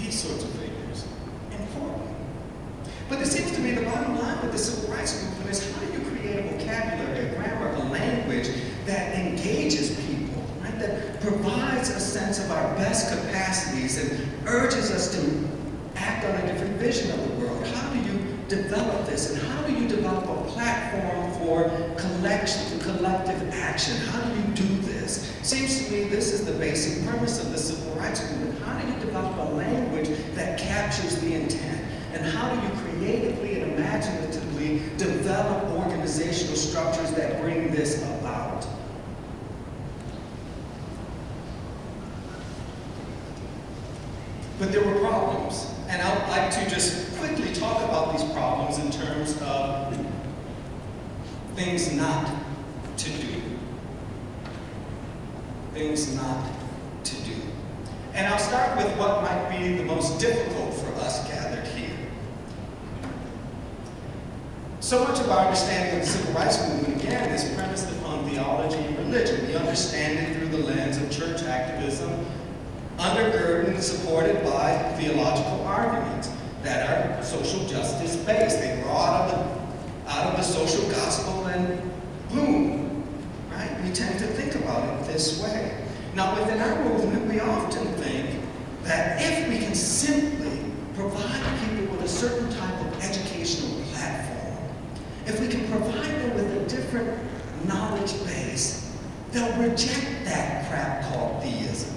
these sorts of figures important. But it seems to me the bottom line with the civil rights movement is how do you create a vocabulary, a grammar, a language that engages people, right? That provides a sense of our best capacities and urges us to act on a different vision of the world. How do you develop this, and how do you develop a platform for collective action? How do you do this? Seems to me this is the basic premise of the civil rights movement. How do you develop a language that captures the intent? And how do you creatively and imaginatively develop organizational structures that bring this about? But there were problems, and I'd like to just quickly talk about these problems in terms of things not to do. Things not to do. And I'll start with what might be the most difficult for us gathered here. So much of our understanding of the civil rights movement, again, is premised upon theology and religion. We understand it through the lens of church activism, undergirded and supported by theological arguments that are social justice based. They grow out of the social gospel and boom, right? We tend to think about it this way. Now, within our movement, we often think that if we can simply provide people with a certain type of educational platform, if we can provide them with a different knowledge base, they'll reject that crap called theism.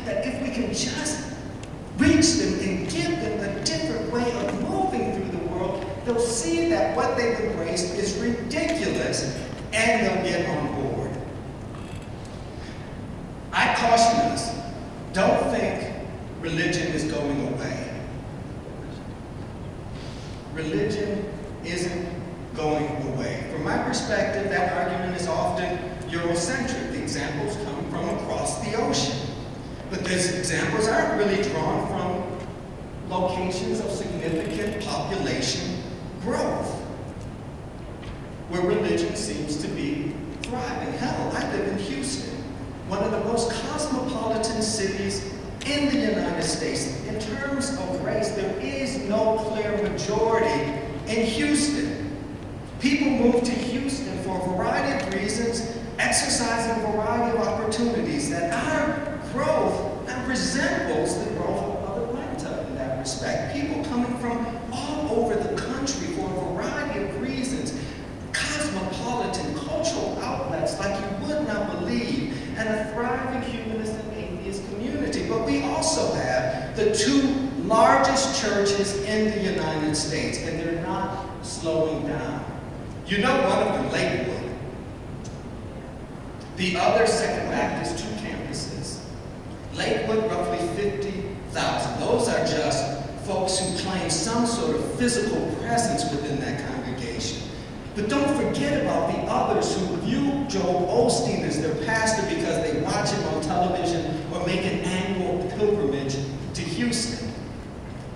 That if we can just reach them and give them a different way of moving through the world, they'll see that what they've embraced is ridiculous and they'll get on board. I caution us, don't think religion is going away. Religion isn't going away. From my perspective, that argument is often Eurocentric. The examples come from across the ocean. But these examples aren't really drawn from locations of significant population growth, where religion seems to be thriving. Hell, I live in Houston, one of the most cosmopolitan cities in the United States. In terms of race, there is no clear majority in Houston. People move to Houston for a variety of reasons, exercising a variety of opportunities that our growth that resembles the growth of Atlanta in that respect. People coming from all over the country for a variety of reasons. Cosmopolitan cultural outlets like you would not believe, and a thriving humanist and atheist community. But we also have the two largest churches in the United States, and they're not slowing down. You know one of them, Lakewood. The other, Second Baptist, two campuses. Lakewood, roughly 50,000. Those are just folks who claim some sort of physical presence within that congregation. But don't forget about the others who view Joel Osteen as their pastor because they watch him on television or make an annual pilgrimage to Houston.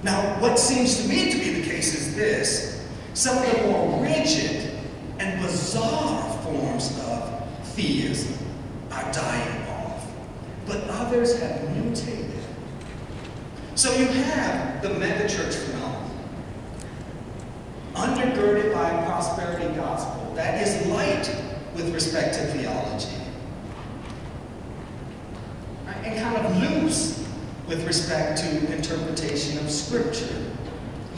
Now, what seems to me to be the case is this. Some of the more rigid and bizarre forms of theism are dying off, but others have mutated. So you have the megachurch phenomenon, undergirded by a prosperity gospel that is light with respect to theology, right? And kind of loose with respect to interpretation of Scripture.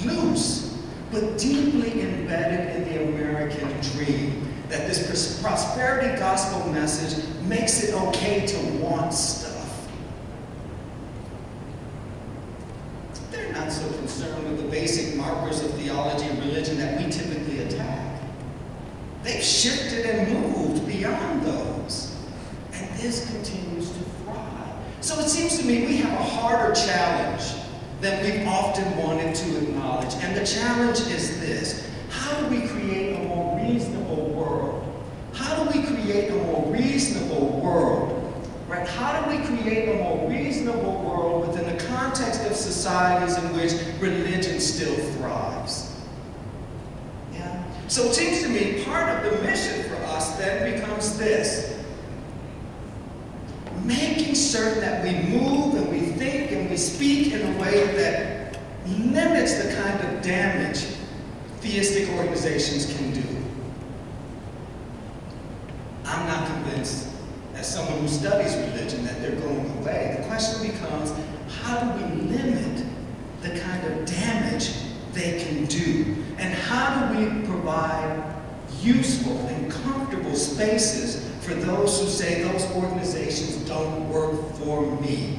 Loose, but deeply embedded in the American dream, that this prosperity gospel message makes it okay to want stuff. They're not so concerned with the basic markers of theology and religion that we typically attack. They've shifted and moved beyond those, and this continues to thrive. So it seems to me we have a harder challenge than we've often wanted to acknowledge, and the challenge is this. How do we create a more reasonable world? How do we create a more reasonable world? Right? How do we create a more reasonable world within the context of societies in which religion still thrives? Yeah? So it seems to me part of the mission for us then becomes this. Making certain that we move and we think and we way that limits the kind of damage theistic organizations can do. I'm not convinced, as someone who studies religion, that they're going away. The question becomes, how do we limit the kind of damage they can do? And how do we provide useful and comfortable spaces for those who say those organizations don't work for me?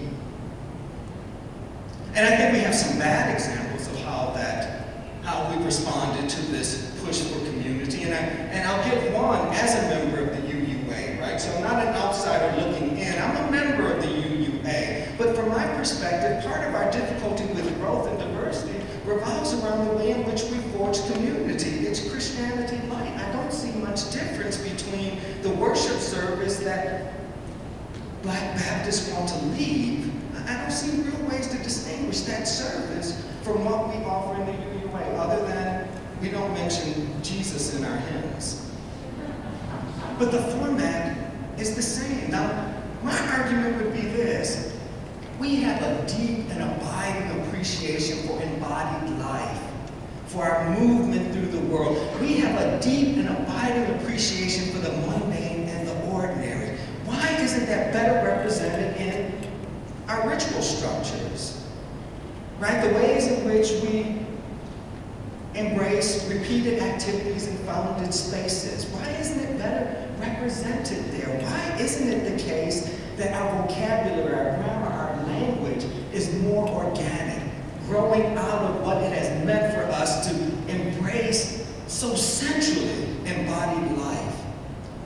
And I think we have some bad examples of how we responded to this push for community. And I'll give one as a member of the UUA, right? So I'm not an outsider looking in. I'm a member of the UUA. But from my perspective, part of our difficulty with growth and diversity revolves around the way in which we forge community. It's Christianity light. I don't see much difference between the worship service that Black Baptists want to leave. I don't see real ways to distinguish that service from what we offer in the UUA, other than we don't mention Jesus in our hymns. But the format is the same. Now, my argument would be this. We have a deep and abiding appreciation for embodied life, for our movement through the world. We have a deep and abiding appreciation for the mundane and the ordinary. Why isn't that better represented in our ritual structures? Right? The ways in which we embrace repeated activities in founded spaces. Why isn't it better represented there? Why isn't it the case that our vocabulary, our grammar, our language is more organic, growing out of what it has meant for us to embrace so centrally embodied life?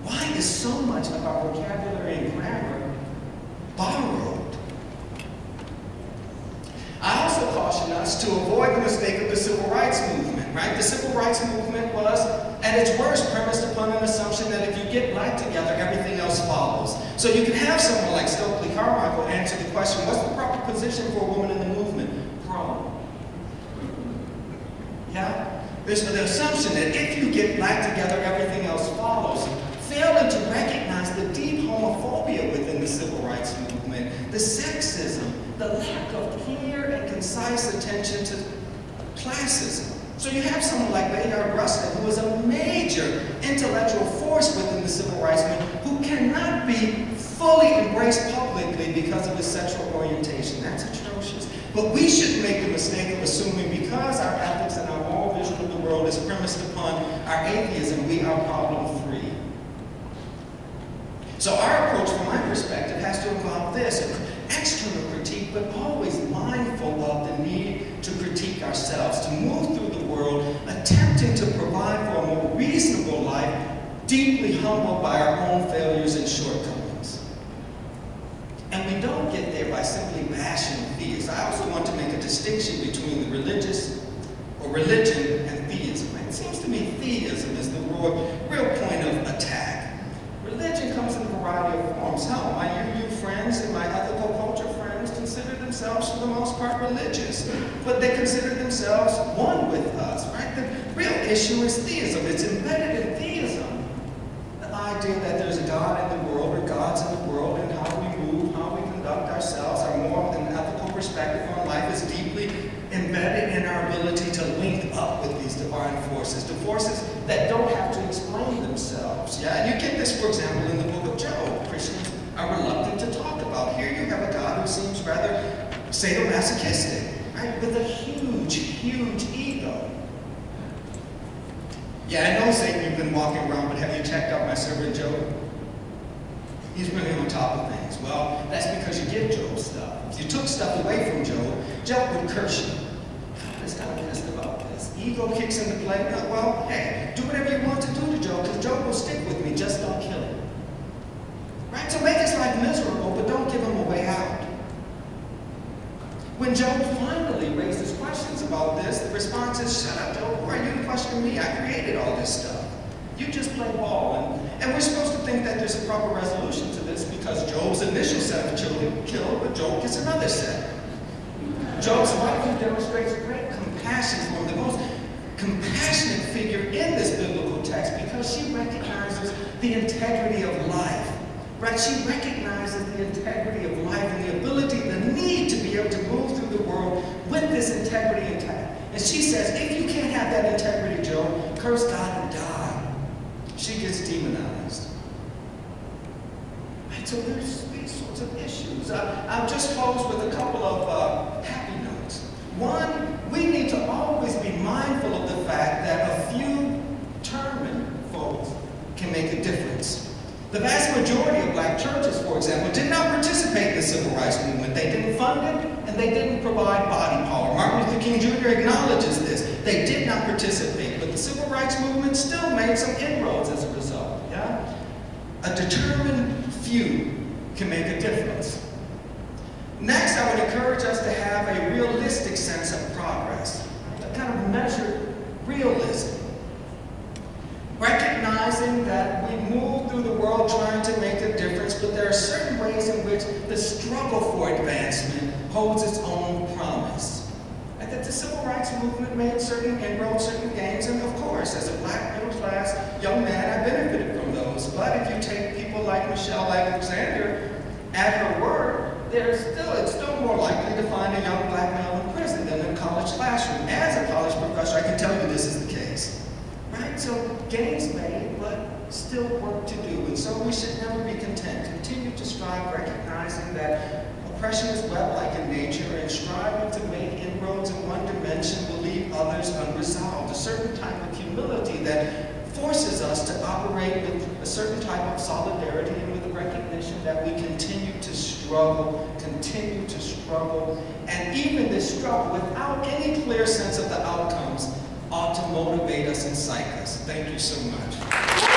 Why is so much of our vocabulary and grammar borrowed? I also caution us to avoid the mistake of the civil rights movement, right? The civil rights movement was, at its worst, premised upon an assumption that if you get black together, everything else follows. So you can have someone like Stokely Carmichael answer the question, what's the proper position for a woman in the movement? Pro. Yeah? There's the assumption that if you get black together, everything else follows. Failing to recognize the deep homophobia within the civil rights movement, the sexism, the lack of clear and concise attention to classism. So you have someone like Bayard Rustin, who is a major intellectual force within the civil rights movement, who cannot be fully embraced publicly because of his sexual orientation. That's atrocious. But we shouldn't make the mistake of assuming because our ethics and our moral vision of the world is premised upon our atheism, we are problem-free. So our approach, from my perspective, has to involve this. External critique, but always mindful of the need to critique ourselves, to move through the world, attempting to provide for a more reasonable life, deeply humbled by our own failures and shortcomings. And we don't get there by simply bashing theists. I also want to make a distinction between the religious, or religion, and theism. It seems to me theism is the real point of attack. Religion comes in a variety of forms. Hell, my UU friends and my ethical culture friends consider themselves, for the most part, religious. But they consider themselves one with us, right? The real issue is theism. It's embedded in theism. The idea that there's a God in the world, or gods in the world, and how we move, how we conduct ourselves, our moral and ethical perspective on life is deeply embedded in our ability to link up with these divine forces, the forces that don't have to explain themselves. Yeah, and you get this, for example, in the book of Job. Christians are reluctant to talk about. Here you have a God who seems rather sadomasochistic, right, with a huge, huge ego. Yeah, I know, Satan, you've been walking around, but have you checked out my servant Job? He's really on top of things. Well, that's because you give Job stuff. If you took stuff away from Job, Job would curse you. God is kind of pissed about this. Ego kicks into play. Well, hey, do whatever you want to do to Job, because Job will stick with me. Just don't kill him. Right? So make his life miserable, but don't give him a way out. When Job finally raises questions about this, the response is, shut up, Job. Who are you to question me? I created all this stuff. You just play ball. And we're supposed to think that there's a proper resolution to this because Job's initial set of children killed, but Job gets another set. Job's wife, who demonstrates great compassion for him, the most compassionate figure in this biblical text, because she recognizes the integrity of life. Right? She recognizes the integrity of life and the ability, the need to be able to move through the world integrity intact. And she says, if you can't have that integrity, Joe, curse God and die. She gets demonized. And so there's these sorts of issues. I'll just close with a couple of happy notes. One, we need to always be mindful of the fact that a few determined folks can make a difference. The vast majority of black churches, for example, did not participate in the civil rights movement. They didn't fund it, and they didn't provide body power. Martin Luther King Jr. acknowledges this. They did not participate, but the civil rights movement still made some inroads as a result. Yeah? A determined few can make a difference. Next, I would encourage us to have a realistic sense of progress, a kind of measured realism. Recognizing that we move through the world trying to make a difference, but there are certain ways in which the struggle for advancement holds its own promise. And that the civil rights movement made certain inroads, certain gains, and of course, as a black middle-class young man, I benefited from those. But if you take people like Michelle Alexander at her word, it's still more likely to find a young black male in prison than in a college classroom. As a college professor, I can tell you this is the case. Right? So gains made, but still work to do. And so we should never be content. Continue to strive, recognizing that oppression is web-like in nature, and striving to make inroads in one dimension will leave others unresolved. A certain type of humility that forces us to operate with a certain type of solidarity and with the recognition that we continue to struggle, and even this struggle without any clear sense of the outcomes ought to motivate us and excite us. Thank you so much.